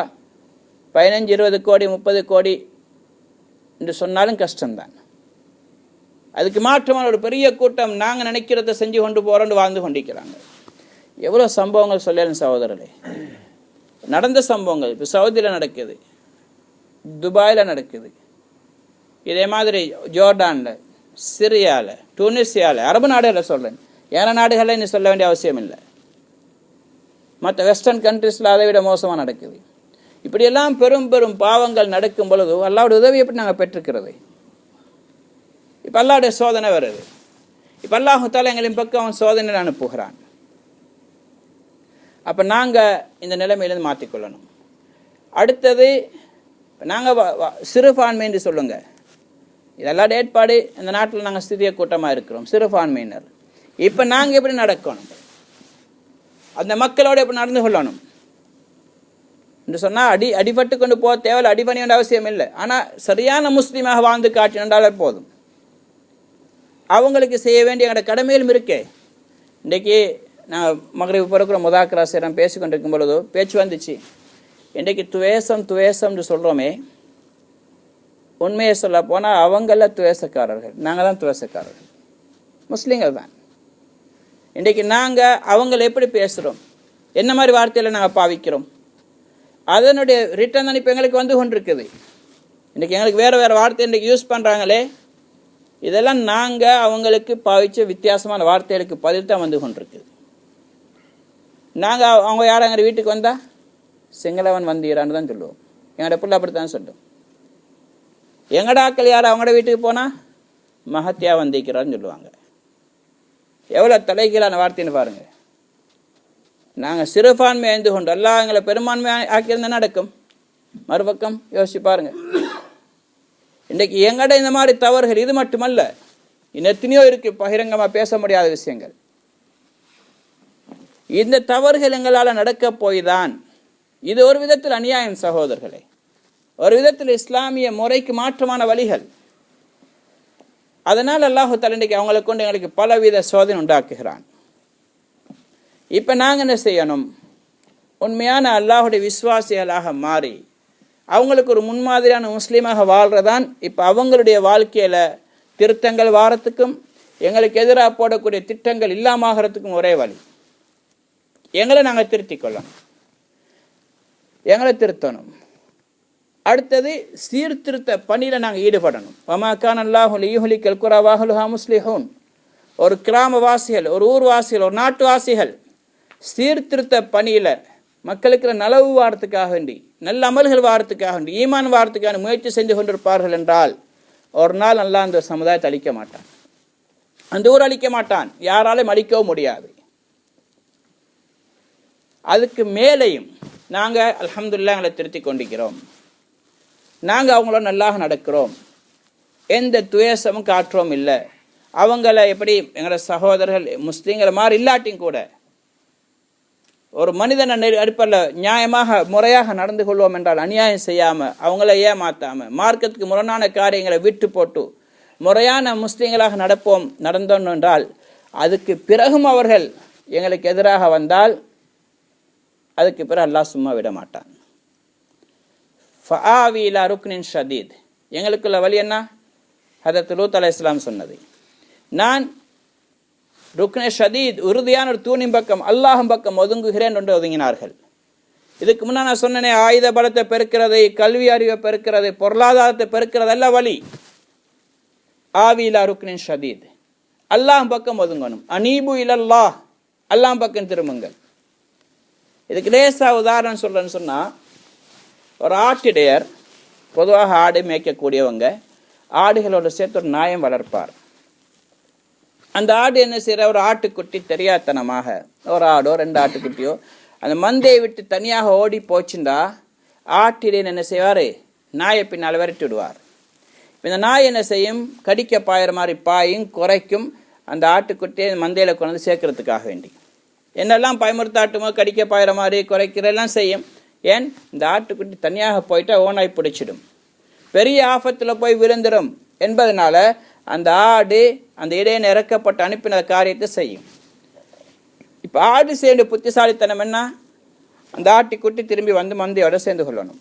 15 20 கோடி 30 கோடி என்று சொன்னாலும் கஷ்டம்தான். அதுக்கு மாற்றமான ஒரு பெரிய கூட்டம் நாங்கள் நினைக்கிறத செஞ்சு கொண்டு போகிறோன்னு வாழ்ந்து கொண்டிருக்கிறாங்க. எவ்வளோ சம்பவங்கள் சொல்லலும் சகோதரர்களே. நடந்த சம்பவங்கள் இப்போ சவுதியில் நடக்குது, துபாயில் நடக்குது, இதே மாதிரி ஜோர்டானில், சிரியாவில், டுனிசியாவில், அரபு நாடுகளில் சொல்கிறேன், ஏன நாடுகளில் இன்னும் சொல்ல வேண்டிய அவசியம் இல்லை. மற்ற வெஸ்டர்ன் கண்ட்ரீஸில் அதை விட மோசமாக நடக்குது. இப்படியெல்லாம் பெரும் பெரும் பாவங்கள் நடக்கும் பொழுது அல்லாஹ்வுடைய உதவி எப்படி நாங்கள் பெற்றிருக்கிறது? இப்போ அல்லாஹ்வுடைய சோதனை வருது. இப்போ அல்லாஹ் தஆலா எங்களின் பக்கம் அவன் சோதனை அனுப்புகிறான். அப்போ நாங்கள் இந்த நிலைமையிலேருந்து மாற்றிக்கொள்ளணும். அடுத்தது நாங்கள் சிறுபான்மை என்று சொல்லுங்கள், இதெல்லாம் ஏற்பாடு. இந்த நாட்டில் நாங்கள் சிறிய கூட்டமாக இருக்கிறோம், சிறுபான்மையினர். இப்போ நாங்கள் எப்படி நடக்கணும், அந்த மக்களோடு எப்படி நடந்து கொள்ளணும் என்று சொன்னால் அடிபட்டு கொண்டு போக தேவையில்லை, அடிபணி வேண்டிய அவசியம் இல்லை. ஆனால் சரியான முஸ்லீமாக வாழ்ந்து காட்டினாலே போதும். அவங்களுக்கு செய்ய வேண்டிய எங்களோட கடமையிலும் இருக்கே. இன்றைக்கி நான் மகரிப் பிறகுற முதாக்கரா சேரம் பேசி கொண்டிருக்கும் பொழுதோ பேச்சு வந்துச்சு, இன்றைக்கு துவேசம்னு சொல்கிறோமே, உண்மையை சொல்ல போனால் அவங்கள துவேசக்காரர்கள், நாங்கள் தான் துவேசக்காரர்கள், முஸ்லீம்கள் தான். இன்றைக்கு நாங்கள் அவங்கள எப்படி பேசுகிறோம், என்ன மாதிரி வார்த்தையில் நாங்கள் பாவிக்கிறோம், அதனுடைய ரிட்டர்ன் தான் இப்போ எங்களுக்கு வந்து கொண்டிருக்குது. இன்றைக்கி எங்களுக்கு வேறு வேறு வார்த்தை இன்றைக்கி யூஸ் பண்ணுறாங்களே, இதெல்லாம் நாங்கள் அவங்களுக்கு பாவித்த வித்தியாசமான வார்த்தைகளுக்கு பதில் தான் வந்து கொண்டிருக்குது. நாங்கள் அவங்க யாரும் எங்கள் வீட்டுக்கு வந்தால் சிங்களவன் வந்தீரான்னு தான் சொல்லுவோம், எங்களோட பிள்ளை அப்படித்தான் சொல்லுவோம். எங்கட ஆக்கள் யார் அவங்களோட வீட்டுக்கு போனால் மகத்தியா வந்திக்கிறான்னு சொல்லுவாங்க. எவ்வளோ தலைகீழான வார்த்தைன்னு பாருங்கள். நாங்கள் சிறுபான்மை அணிந்து கொண்டு எல்லாம் எங்களை பெரும்பான்மை ஆக்கியிருந்தால் நடக்கும். மறுபக்கம் யோசிச்சு பாருங்கள். இன்றைக்கு எங்கட இந்த மாதிரி தவறுகள் இது மட்டுமல்ல, இன்னும் எத்தனையோ இருக்குது பகிரங்கமாக பேச முடியாத விஷயங்கள். இந்த தவறுகள் எங்களால் நடக்க போய் தான் இது ஒரு விதத்தில் அநியாயம் சகோதரர்களே, ஒரு விதத்தில் இஸ்லாமிய முறைக்கு மாற்றமான வழிகள். அதனால் அல்லாஹ் தஆலா இன்றைக்கு அவங்களை கொண்டு எங்களுக்கு பலவித சோதனை உண்டாக்குகிறான். இப்போ நாங்கள் என்ன செய்யணும், உண்மையான அல்லாஹுடைய விசுவாசிகளாக மாறி அவங்களுக்கு ஒரு முன்மாதிரியான முஸ்லீமாக வாழ்கிறதான் இப்போ அவங்களுடைய வாழ்க்கையில் திருத்தங்கள் வாரத்துக்கும் எங்களுக்கு எதிராக போடக்கூடிய திட்டங்கள் இல்லாமகிறதுக்கும் ஒரே வழி. எங்களை நாங்கள் திருத்திக் கொள்ளணும், எங்களை திருத்தணும். அடுத்தது சீர்திருத்த பணியில் நாங்கள் ஈடுபடணும். வமா கான அல்லாஹு லியுஹ்லிகல் குரா வஅஹ்லுஹா முஸ்லிஹூன். ஒரு கிராமவாசிகள், ஒரு ஊர்வாசிகள், ஒரு நாட்டுவாசிகள் சீர்திருத்த பணியில் மக்களுக்கு நலவு வாரத்துக்காக வேண்டி, நல்ல அமல்கள் வாரத்துக்காக வேண்டி, ஈமான் வாரத்துக்கான முயற்சி செஞ்சு கொண்டிருப்பார்கள் என்றால் ஒரு நாள் நல்லா அந்த சமுதாயத்தை அழிக்க மாட்டான், அந்த ஊர் அழிக்க மாட்டான், யாராலையும் அழிக்கவும் முடியாது. அதுக்கு மேலேயும் நாங்கள் அல்ஹம்துலில்லாஹ் எங்களை திருத்தி கொண்டிருக்கிறோம், நாங்கள் அவங்களோட நல்லாக நடக்கிறோம், எந்த துவேஷமும் காட்டுறோம் இல்லை. அவங்கள எப்படி எங்களோட சகோதரர்கள் முஸ்லீம்களை மாதிரி இல்லாட்டியும் கூட ஒரு மனிதனை அடிப்படையில் நியாயமாக முறையாக நடந்து கொள்வோம் என்றால், அநியாயம் செய்யாமல், அவங்கள ஏமாற்றாமல், மார்க்கத்துக்கு முரணான காரியங்களை விட்டு போட்டு முறையான முஸ்லீம்களாக நடந்தோம் என்றால், அதுக்கு பிறகும் அவர்கள் எங்களுக்கு எதிராக வந்தால் அதுக்கு பிறகு அல்லாஹ் சும்மா விட மாட்டான். ஃபஆவி இலா ருக்னின் ஷதீத். எங்களுக்குள்ள வழி என்ன? ஹதரத் லூத் அலைஹிஸ்ஸலாம் சொன்னது, நான் ருக்னே ஷதீத், உறுதியான ஒரு தூணின் பக்கம், அல்லாஹும் பக்கம் ஒதுங்குகிறேன் என்று ஒதுங்கினார்கள். இதுக்கு முன்னே நான் சொன்னேனே, ஆயுத பலத்தை பெருக்கிறது, கல்வி அறிவை பெருக்கிறது, பொருளாதாரத்தை பெருக்கிறது அல்ல வழி. ஆவி இலா ருக்னின் ஷதீத், அல்லாஹும் பக்கம் ஒதுங்கணும். அனீபு இலல்லாஹ், அல்லாஹ் பக்கம் திரும்புங்கள். இதுக்கு லேசா உதாரணம் சொல்றேன்னு சொன்னால், ஒரு ஆட்டிடையர், பொதுவாக ஆடு மேய்க்கக்கூடியவங்க ஆடுகளோட சேர்த்து ஒரு நாயம் வளர்ப்பார். அந்த ஆடு என்ன செய்கிற, ஒரு ஆட்டுக்குட்டி தெரியாதனமாக, ஒரு ஆடோ ரெண்டு ஆட்டுக்குட்டியோ அந்த மந்தையை விட்டு தனியாக ஓடி போச்சுண்டா ஆட்டிடையன் என்ன செய்வார், நாயை பின்னால் விரட்டி விடுவார். இந்த நாய் என்ன செய்யும், கடிக்க பாயிற மாதிரி பாயும் குறைக்கும் அந்த ஆட்டுக்குட்டியை மந்தையில் கொண்டு சேர்க்கறதுக்காக வேண்டி என்னெல்லாம் பயமுறுத்தாட்டுமோ, கடிக்க பாயிற மாதிரி குறைக்கிறெல்லாம் செய்யும். ஏன், இந்த ஆட்டுக்குட்டி தனியாக போயிட்டா ஓனாய் பிடிச்சிடும், பெரிய ஆபத்தில் போய் விழுந்துடும் என்பதனால அந்த ஆடு அந்த இடையன் இறக்கப்பட்டு அனுப்பின காரியத்தை செய்யும். இப்போ ஆடு சேர்ந்து புத்திசாலித்தனம் என்ன, அந்த ஆட்டுக்குட்டி திரும்பி வந்து மந்தையோட சேர்ந்து கொள்ளணும்.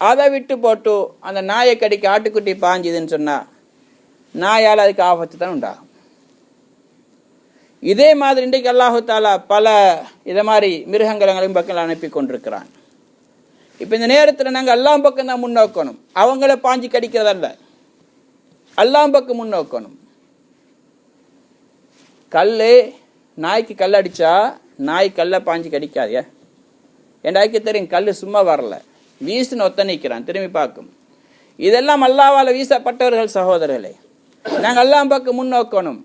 அதை விட்டு போட்டு அந்த நாயை கடிக்க ஆட்டுக்குட்டி பாஞ்சுதுன்னு சொன்னால் நாயால் அதுக்கு ஆபத்து தான் உண்டாகும். இதே மாதிரி இன்றைக்கு அல்லாஹு தாலா பல இதை மாதிரி மிருகங்களையும் பக்கம் அனுப்பி கொண்டிருக்கிறான். இப்போ இந்த நேரத்தில் நாங்கள் அல்லாஹ் பக்கம் தான் முன்னோக்கணும், அவங்கள பாஞ்சு கடிக்கிறதல்ல, அல்லாஹ் பக்கம் முன்னோக்கணும். கல் நாய்க்கு கல் அடித்தா நாய் கல்லை பாஞ்சு கடிக்காதே. என் நாய்க்கு தெரியும் கல் சும்மா வரல, வீசுன்னு ஒத்த நிற்கிறான், திரும்பி பார்க்கும். இதெல்லாம் அல்லாஹ்வால் வீசப்பட்டவர்கள் சகோதரர்களே. நாங்கள் அல்லாஹ் பக்கம் முன்னோக்கணும்.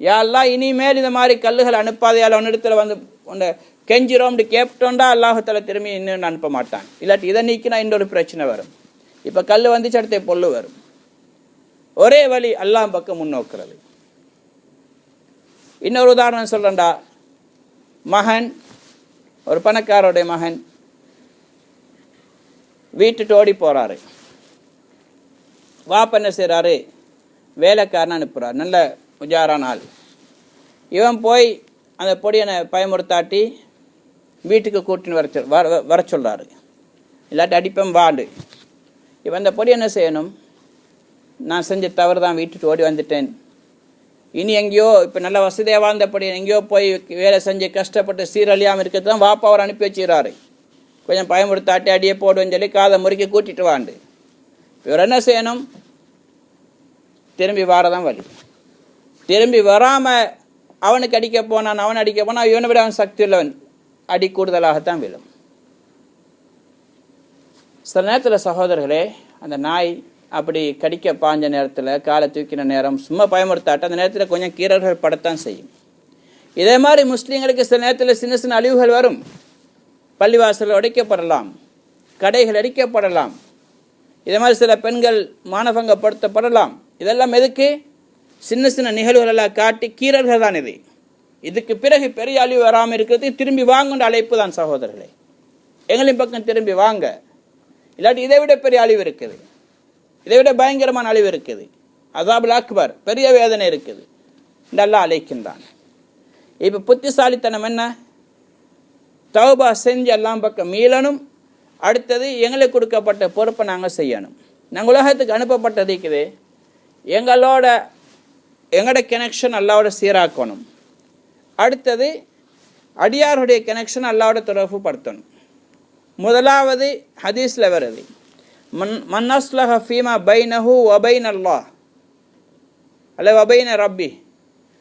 யா அல்லாஹ் இனிமேல் இந்த மாதிரி கல்லுகள் அனுப்பாதையால் ஒன்னிடத்தில் வந்து உன்னை கெஞ்சிரோம்னு கேப்டோண்டா அல்லாஹால திரும்பி இன்னும் அனுப்ப மாட்டான். இல்லாட்டி இதை நீக்கினா இன்னொரு பிரச்சனை வரும். இப்போ கல் வந்துச்சு, அடுத்த பொல்லு வரும். ஒரே வழி அல்லாஹ் பக்கம் முன்னோக்கிறது. இன்னொரு உதாரணம் சொல்றேன்டா. மகன், ஒரு பணக்காரோடைய மகன் வீட்டுட்டு ஓடி போறாரு. வாப்ப என்ன செய்கிறாரு, வேலைக்காரன் அனுப்புகிறார், நல்ல உஜாரான ஆள். இவன் போய் அந்த பொடியனை பயமுறுத்தாட்டி வீட்டுக்கு கூட்டின்னு வர சொல்கிறாரு. இல்லாட்டி அடிப்பேன் வாண்டு. இவன் அந்த பொடி என்ன செய்யணும், நான் செஞ்ச தவறு தான், வீட்டுட்டு ஓடி வந்துட்டேன், இனி எங்கேயோ இப்போ நல்ல வசதியாக வாழ்ந்தபடி எங்கேயோ போய் வேலை செஞ்சு கஷ்டப்பட்டு சீரழியாமல் இருக்கிறது தான் வாப்பா அவர் அனுப்பி வச்சுக்கிறாரு. கொஞ்சம் பயமுறுத்தாட்டி அடியே போடுவேன்னு சொல்லி காதை முறுக்கி கூட்டிட்டு வாண்டு. இவர் என்ன செய்யணும், திரும்பி வாரதான் வழி. திரும்பி வராமல் அவனுக்கு அடிக்க போனான், அவன் அடிக்க போனான், இவனை விட அவன் சக்தி உள்ளவன், அடி கூடுதலாகத்தான் விழும். சில நேரத்தில் சகோதரர்களே, அந்த நாய் அப்படி கடிக்க பாஞ்ச நேரத்தில், காலை தூக்கின நேரம், சும்மா பயமுறுத்தாட்ட அந்த நேரத்தில் கொஞ்சம் கீறல்கள் படத்தான் செய்யும். இதே மாதிரி முஸ்லீம்களுக்கு சில நேரத்தில் சின்ன சின்ன அழிவுகள் வரும். பள்ளிவாசல் உடைக்கப்படலாம், கடைகள் அடிக்கப்படலாம், இதே மாதிரி சில பெண்கள் மானபங்கப்படுத்தப்படலாம். இதெல்லாம் எதுக்கு, சின்ன சின்ன நிகழ்வுகள் எல்லாம் காட்டி கீறல்கள் தான் இது. இதுக்கு பிறகு பெரிய அழிவு வராமல் இருக்கிறது திரும்பி வாங்குன்ற அழைப்பு தான் சகோதரர்களே. எங்களின் பக்கம் திரும்பி வாங்க, இல்லாட்டி இதை விட பெரிய அழிவு இருக்குது, இதை விட பயங்கரமான அழிவு இருக்குது, அதாபுல் அக்பர், பெரிய வேதனை இருக்குது. நல்லா அழைக்கின்றான். இப்போ புத்திசாலித்தனம் என்ன, தௌபா செஞ்சு எல்லாம் பக்கம் மீளணும். அடுத்தது எங்களுக்கு கொடுக்கப்பட்ட பொறுப்பை நாங்கள் செய்யணும். நாங்கள் உலகத்துக்கு அனுப்பப்பட்டது இருக்குது, எங்களோட கனெக்ஷன் அல்லாவோட சீராக்கணும். அடுத்தது அடியாருடைய கனெக்ஷன் அல்லாவோட தொடர்பு படுத்தணும். முதலாவது ஹதீஸில் வருது, மன் அஸ்லஹ ஃபீமா பைனஹு வபைன் அல்லாஹ் அல்ல வபைன ரப்பி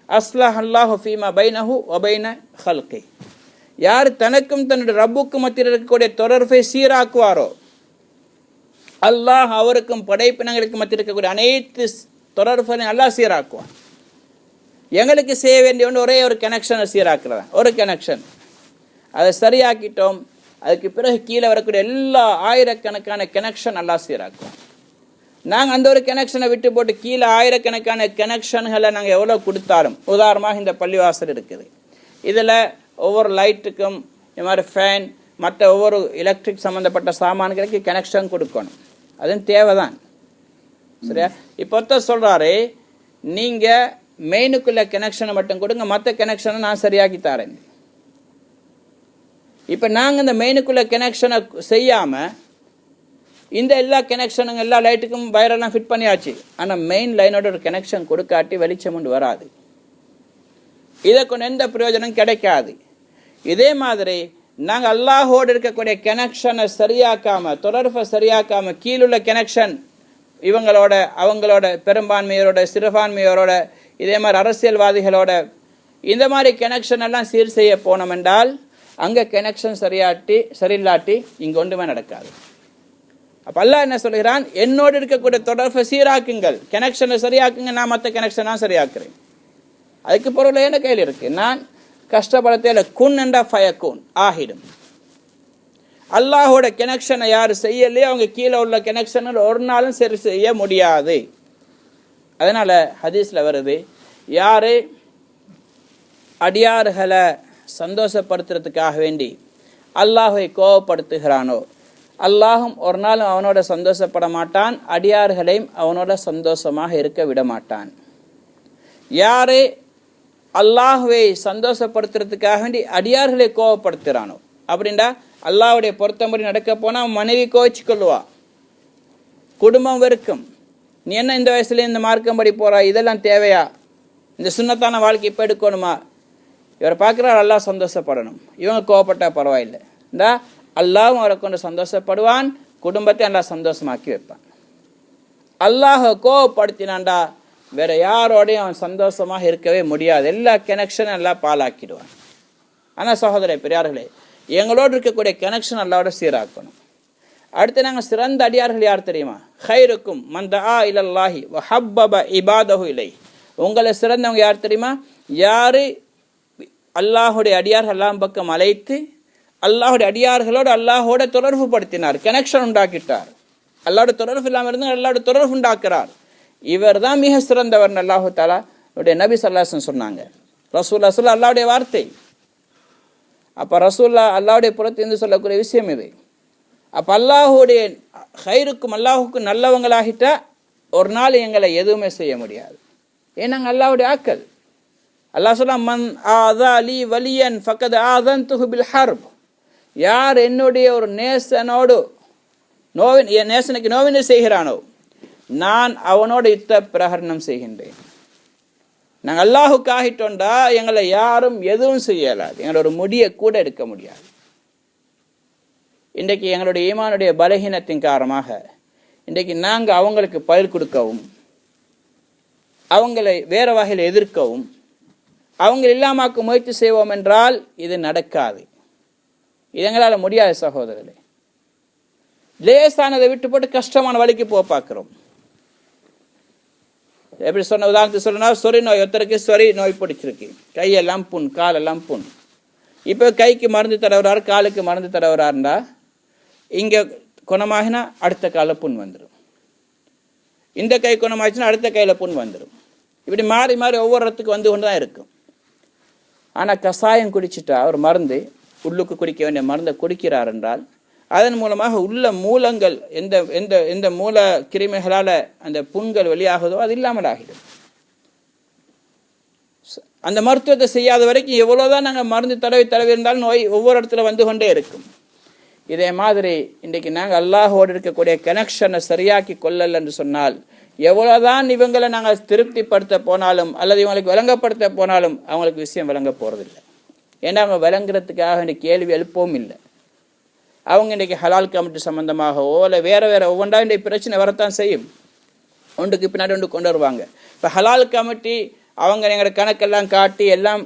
அஸ்லஹ் அல்லாஹு ஃபீமா பைனஹு வபைன ஹல்கி. யார் தனக்கும் தன்னுடைய ரப்புக்கும் மத்தியில் இருக்கக்கூடிய தொடர்பை சீராக்குவாரோ, அல்லாஹ் அவருக்கும் படைப்பினங்களுக்கு மத்தியில் இருக்கக்கூடிய அனைத்து தொடர்பையும் அல்லாஹ் சீராக்குவான். எங்களுக்கு செய்ய வேண்டிய ஒரே ஒரு கனெக்ஷனை சீராக்குறதான், ஒரு கனெக்ஷன். அதை சரியாக்கிட்டோம், அதுக்கு பிறகு கீழே வரக்கூடிய எல்லா ஆயிரக்கணக்கான கனெக்ஷன் அல்லாஹ் சீராக்குவோம். நாங்கள் அந்த ஒரு கனெக்ஷனை விட்டு போட்டு கீழே ஆயிரக்கணக்கான கனெக்ஷன்களை நாங்கள் எவ்வளோ கொடுத்தாலும், உதாரணமாக இந்த பள்ளிவாசல் இருக்குது, இதில் ஒவ்வொரு லைட்டுக்கும் இந்த மாதிரி ஃபேன், மற்ற ஒவ்வொரு எலக்ட்ரிக் சம்மந்தப்பட்ட சாமான்களுக்கு கனெக்ஷன் கொடுக்கணும். அதுவும் தேவைதான், சரியா? இப்போ சொல்கிறாரு, நீங்கள் மெயினுக்குள்ள கனெக்ஷனை மட்டும் கொடுங்க, மற்ற கனெக்ஷனை நான் சரியாக்கி தரேன். இப்போ நாங்கள் இந்த மெயினுக்குள்ள கனெக்ஷனை செய்யாமல் இந்த எல்லா கனெக்ஷனுங்க எல்லா லைட்டுக்கும் வயரெல்லாம் ஃபிட் பண்ணியாச்சு, ஆனால் மெயின் லைனோட ஒரு கனெக்ஷன் கொடுக்காட்டி வெளிச்சம் கொண்டு வராது. இதை கொண்டு எந்த பிரயோஜனம் கிடைக்காது. இதே மாதிரி நாங்கள் அல்லாஹோடு இருக்கக்கூடிய கனெக்ஷனை சரியாக்காமல், தொடர்பை சரியாக்காமல், கீழுள்ள கனெக்ஷன் அவங்களோட பெரும்பான்மையோட சிறுபான்மையோரோட, இதே மாதிரி அரசியல்வாதிகளோட, இந்த மாதிரி கனெக்ஷன் எல்லாம் சீர் செய்ய போனோம் என்றால் அங்கே கனெக்ஷன் சரியில்லாட்டி இங்கே ஒன்றுமே நடக்காது. அப்போ அல்லாஹ் என்ன சொல்கிறான், என்னோடு இருக்கக்கூடிய தொடர்பை சீராக்குங்கள், கனெக்ஷனை சரியாக்குங்க, நான் மற்ற கனெக்ஷன் நான் சரியாக்குறேன். அதுக்கு பொருள் என்ன கையில் இருக்கு, நான் கஷ்டப்படத்தையில் குன் என்ற ஃபயக்கூன் ஆகிடும். அல்லாஹோட கனெக்ஷனை யார் செய்யலையோ அவங்க கீழே உள்ள கனெக்ஷனை ஒரு நாளும் சரி செய்ய முடியாது. அதனால் ஹதீஸில் வருது, யார் அடியார்களை சந்தோஷப்படுத்துறதுக்காக வேண்டி அல்லாஹை கோபப்படுத்துகிறானோ, அல்லாஹும் ஒரு நாளும் அவனோட சந்தோஷப்பட மாட்டான், அடியார்களையும் அவனோட சந்தோஷமாக இருக்க விட மாட்டான். யார் அல்லாஹுவை சந்தோஷப்படுத்துறதுக்காக வேண்டி அடியார்களை கோபப்படுத்துகிறானோ, அப்படின்டா அல்லாஹ்வுடைய பொருத்தம்படி நடக்க போனால் மனைவி கோவிச்சு கொள்ளுவா, குடும்பம் வெறுக்கும். நீ என்ன இந்த வயசுல இந்த மார்க்கம்படி போறா, இதெல்லாம் தேவையா, இந்த சுன்னத்தான வாழ்க்கை இப்போ எடுக்கணுமா? இவரை பார்க்குறாரு, அல்லாஹ் சந்தோஷப்படணும், இவங்க கோவப்பட்டா பரவாயில்லை. இந்த அல்லாஹ்வும் அவரை கொண்டு சந்தோஷப்படுவான், குடும்பத்தை அல்லாஹ் சந்தோஷமாக்கி வைப்பான். அல்லாஹ் கோவப்படுத்தினான்டா வேற யாரோடையும் அவன் சந்தோஷமாக இருக்கவே முடியாது. எல்லா கனெக்ஷனும் எல்லாம் பாலாக்கிடுவான். ஆனால் சகோதர பெரியார்களே, எங்களோடு இருக்கக்கூடிய கனெக்ஷன் அல்லாவோட சீராக்கணும். அடுத்து நாங்கள் சிறந்த அடியார்கள் யார் தெரியுமா? ஹைருக்கும் மந்தஆ இலல்லாஹி வஹப்பப இபாதஹு இலை. உங்களை சிறந்தவங்க யார் தெரியுமா? யாரு அல்லாஹுடைய அடியார்கள் அல்லாஹ் பக்கம் அழைத்து அல்லாஹுடைய அடியார்களோடு அல்லாஹோட தொடர்பு படுத்தினார், கனெக்ஷன் உண்டாக்கிட்டார். அல்லாஹோட தொடர்பு இல்லாமல் இருந்து அல்லாஹோட தொடர்பு உண்டாக்குறார். இவர் தான் மிக சிறந்தவர். அல்லாஹு தஆலா நபி ஸல்லல்லாஹு அலைஹி வஸல்லம் சொன்னாங்க. ரசூலுல்லாஹ் அல்லாஹ்வுடைய வார்த்தை. அப்போ ரசூலுல்லாஹ் அல்லாஹ்வுடைய புறத்திலிருந்து சொல்லக்கூடிய விஷயம் இது. அப்போ அல்லாஹுடைய ஹைருக்கும் அல்லாஹுக்கும் நல்லவங்களாகிட்டா ஒரு நாள் எங்களை எதுவுமே செய்ய முடியாது. ஏன்னா அல்லாஹுடைய ஆக்கள். அல்லாஹ் சொல்ல மன் ஆதா லி வலியன் ஃபக்கத் ஆதன்துஹு பில் ஹர்ப். யார் என்னுடைய ஒரு நேசனோடு நேசனுக்கு நோவினை செய்கிறானோ நான் அவனோடு யுத்த பிரகரணம் செய்கின்றேன். நாங்கள் அல்லாஹுக்கு ஆகிட்டோண்டா எங்களை யாரும் எதுவும் செய்யலாது, எங்களோட ஒரு முடியை கூட எடுக்க முடியாது. இன்றைக்கு எங்களுடைய ஈமானுடைய பலகீனத்தின் காரணமாக இன்றைக்கு நாங்கள் அவங்களுக்கு பதில் கொடுக்கவும் அவங்களை வேற வகையில் எதிர்க்கவும் அவங்க இல்லாமக்கு முயற்சி செய்வோம் என்றால் இது நடக்காது. இது எங்களால் முடியாது சகோதரர்களே. லேசானதை விட்டு போட்டு கஷ்டமான வழிக்கு போக பார்க்கிறோம். எப்படி சொன்ன உதாரணத்துக்கு சொல்லணும்னா, சொறி நோய், ஒருத்தருக்கு சொறி நோய் பிடிச்சிருக்கு, கையெல்லாம் புண், காலெல்லாம் புண். இப்போ கைக்கு மருந்து தடவுறாரு, காலுக்கு மருந்து தடவுறாருண்டா இங்கே குணமாகினா அடுத்த காலில் புண் வந்துடும், இந்த கை குணமாச்சுன்னா அடுத்த கையில் புண் வந்துடும். இப்படி மாறி மாறி ஒவ்வொரு இடத்துக்கு வந்து கொண்டு தான் இருக்கும். ஆனால் கஷாயம் குடிச்சிட்டா ஒரு மருந்து உள்ளுக்கு குடிக்க வேண்டிய மருந்தை குடிக்கிறார் என்றால் அதன் மூலமாக உள்ள மூலங்கள் எந்த எந்த எந்த மூல கிருமிகளால் அந்த புண்கள் வெளியாகுதோ அது இல்லாமல் ஆகிடும். அந்த மருத்துவத்தை செய்யாத வரைக்கும் எவ்வளோதான் நாங்கள் மருந்து தடவி இருந்தாலும் நோய் ஒவ்வொரு இடத்துல வந்து கொண்டே இருக்கும். இதே மாதிரி இன்றைக்கு நாங்கள் அல்லாஹோடு இருக்கக்கூடிய கனெக்ஷனை சரியாக்கி கொள்ளல் என்று சொன்னால் எவ்வளோதான் இவங்களை நாங்கள் திருப்திப்படுத்த போனாலும் அல்லது இவங்களுக்கு விளங்கப்படுத்த போனாலும் அவங்களுக்கு விஷயம் விளங்க போகிறதில்லை. ஏன்னா அவங்க விளங்குறதுக்காக இன்றைக்கி கேள்வி எழுப்பவும் இல்லை. அவங்க இன்றைக்கி ஹலால் கமிட்டி சம்மந்தமாகவோ இல்லை வேறு வேறு ஒவ்வொன்றா இன்றைக்கு பிரச்சனை வரத்தான் செய்யும். ஒன்றுக்கு பின்னாடி ஒன்று கொண்டு வருவாங்க. இப்போ ஹலால் கமிட்டி அவங்க எங்களோட கணக்கெல்லாம் காட்டி எல்லாம்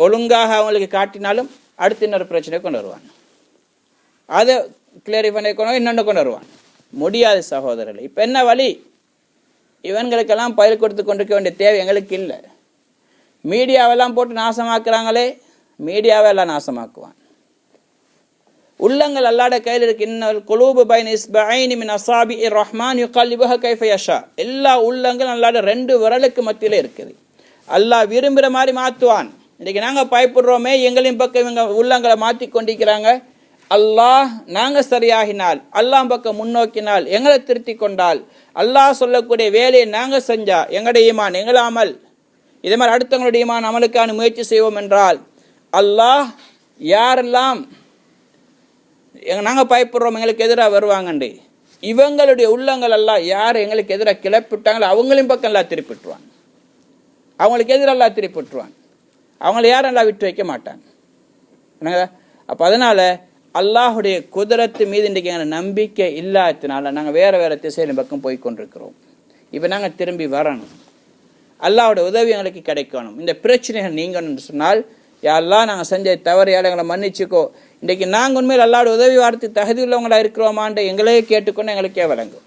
ஒழுங்காக அவங்களுக்கு காட்டினாலும் அடுத்து இன்னொரு பிரச்சனையை கொண்டு வருவாங்க. அதை கிளியரிஃபை பண்ணி இன்னொன்று கொண்டு வருவான். முடியாது சகோதரர்கள். இப்போ என்ன வழி? இவங்களுக்கெல்லாம் பயில் கொடுத்து கொண்டிருக்க வேண்டிய தேவை எங்களுக்கு இல்லை. மீடியாவெல்லாம் போட்டு நாசமாக்குறாங்களே, மீடியாவை எல்லாம் நாசமாக்குவான். உள்ளங்கள் அல்லாட கையில் இருக்கு. இன்னல் குலூபு பைன இஸ்பஐனி மின் அஸாபிஇர் ரஹ்மான் யுகல்லிபுஹா கைஃப யஷா. எல்லா உள்ளங்களும் அல்லாட 2 விரலுக்கு மத்தியில் இருக்குது. அல்லாஹ் விரும்புகிற மாதிரி மாற்றுவான். இன்றைக்கி நாங்கள் பயப்படுறோமே, எங்களையும் பக்கம் இவங்க உள்ளங்களை மாற்றி கொண்டிருக்கிறாங்க. அல்லாஹ் நாங்கள் சரியாகினால், அல்லாஹ் பக்கம் முன்னோக்கினால், எங்களை திருத்தி கொண்டால், அல்லாஹ் சொல்லக்கூடிய வேலையை நாங்கள் செஞ்சா எங்களுடைய ஈமான் எங்களை அமல் இதே மாதிரி அடுத்தவங்களுடைய ஈமான் அமலுக்கான முயற்சி செய்வோம் என்றால் அல்லாஹ் யாரெல்லாம் நாங்கள் பயப்படுறோம் எங்களுக்கு எதிராக வருவாங்கண்டு இவங்களுடைய உள்ளங்கள் எல்லாம் யார் எங்களுக்கு எதிராக கிளப்பிட்டாங்களோ அவங்களையும் பக்கம் எல்லாம் திருப்பிட்டுருவான். அவங்களுக்கு எதிராக எல்லாம் திருப்பிட்டுருவான். அவங்கள யாரெல்லாம் விட்டு வைக்க மாட்டாங்க. அப்போ அதனால் அல்லாஹுடைய குதிரத்து மீது இன்றைக்கு எங்கள் நம்பிக்கை இல்லாததுனால நாங்கள் வேறு வேறு திசையின் பக்கம் போய் கொண்டிருக்கிறோம். இப்போ நாங்கள் திரும்பி வரணும். அல்லாஹோட உதவி எங்களுக்கு கிடைக்கணும். இந்த பிரச்சனைகள் நீங்கணும்னு சொன்னால் யாரெல்லாம் நாங்கள் செஞ்ச தவறையால் எங்களை மன்னிச்சுக்கோ. இன்றைக்கு நாங்கள் உண்மையில் அல்லாவோட உதவி வார்த்தை தகுதி உள்ளவங்களாக இருக்கிறோமான்ட்டு எங்களையே கேட்டுக்கொண்டு எங்களுக்கே வழங்கும்.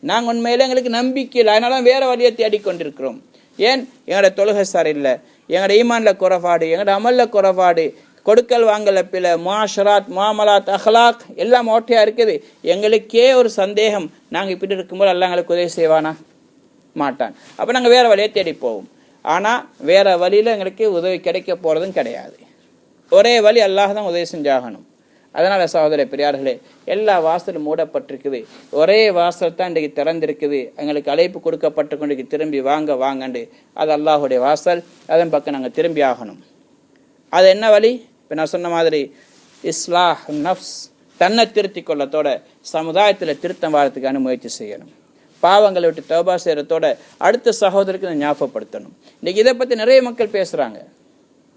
நாங்கள் உண்மையிலே எங்களுக்கு நம்பிக்கை இல்லை, அதனால வேறு வழியை தேடிக்கொண்டிருக்கிறோம். ஏன்? எங்களோட தொழுகை சரியில்லை, எங்களோட ஈமானில் குறைபாடு, எங்களோட அமலில் குறைபாடு, கொடுக்கல் வாங்கல பில, முஆஷராத் முஆமலாத் அஹ்லாக் எல்லாம் ஓட்டையாக இருக்குது. எங்களுக்கே ஒரு சந்தேகம், நாங்கள் இப்படி இருக்கும்போது அல்லாஹ் எங்களுக்கு உதவி செய்வானா? மாட்டான். அப்போ நாங்கள் வேறு வழியை தேடி போவோம். ஆனால் வேறு வழியில் எங்களுக்கு உதவி கிடைக்க போகிறதும் கிடையாது. ஒரே வழி அல்லாஹ் தான் உதவி செஞ்சாகணும். அதனால் சகோதர பெரியார்களே, எல்லா வாசலும் மூடப்பட்டிருக்குது, ஒரே வாசல் தான் இன்றைக்கு திறந்திருக்குது. எங்களுக்கு அழைப்பு கொடுக்கப்பட்டு கொண்டு திரும்பி வாங்கண்டு அது அல்லாஹுடைய வாசல். அதன் பக்கம் நாங்கள் திரும்பி ஆகணும். அது என்ன வழி? இப்போ நான் சொன்ன மாதிரி இஸ்லாஹ் நஃப்ஸ், தன்னை திருத்தி கொள்ளத்தோட சமுதாயத்தில் திருத்தம் வாரத்துக்கான முயற்சி செய்யணும். பாவங்களை விட்டு தௌபா செய்கிறதோட அடுத்த சகோதரருக்கு ஞாபகப்படுத்தணும். இன்றைக்கி இதை பற்றி நிறைய மக்கள் பேசுகிறாங்க,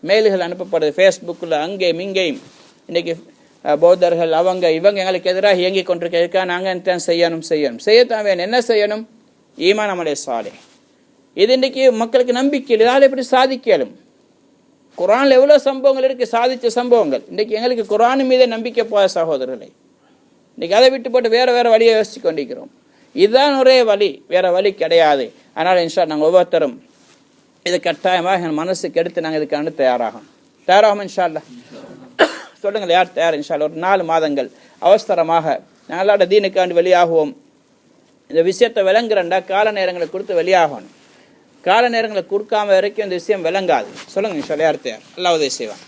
மெயில்கள் அனுப்பப்படுது ஃபேஸ்புக்கில், அங்கேயும் இங்கேயும். இன்றைக்கி பௌத்தர்கள் இவங்க எங்களுக்கு எதிராக இயங்கி கொண்டிருக்க நாங்கள் தான் செய்யத்தான் வேணும். என்ன செய்யணும்? ஈமான் அமலே சாலிஹ். இது இன்றைக்கு மக்களுக்கு நம்பிக்கை இல்லை. இதால் எப்படி சாதிக்கலும்? குர்ஆனில் எவ்வளோ சம்பவங்கள் இருக்குது, சாதித்த சம்பவங்கள். இன்றைக்கி எங்களுக்கு குர்ஆன் மீதே நம்பிக்கை போக சகோதரர்களை. இன்றைக்கி அதை விட்டு போட்டு வேறு வழியை யோசித்து கொண்டிருக்கிறோம். இதுதான் ஒரே வழி, வேறு வழி கிடையாது. அதனால் இன்ஷா நாங்கள் ஒவ்வொருத்தரும் இதை கட்டாயமாக எங்கள் மனசுக்கு எடுத்து நாங்கள் இதுக்காண்டு தயாராகும் இன்ஷா அல்லாஹ். சொல்லுங்கள், யார் தயார்? இன்ஷா அல்லாஹ். ஒரு 4 மாதங்கள் அவசரமாக நாங்களோட தீனுக்காண்டு வெளியாகுவோம். இந்த விஷயத்தை விளங்குறண்டா கால நேரங்களை கொடுத்து வெளியாகணும். கால நேரங்களை கொடுக்காம வரைக்கும் இந்த விஷயம் விளங்காது. சொல்லுங்கள் இன்ஷா அல்லாஹ், யார் தயார்? அல்லாஹ் உதவி செய்வான்.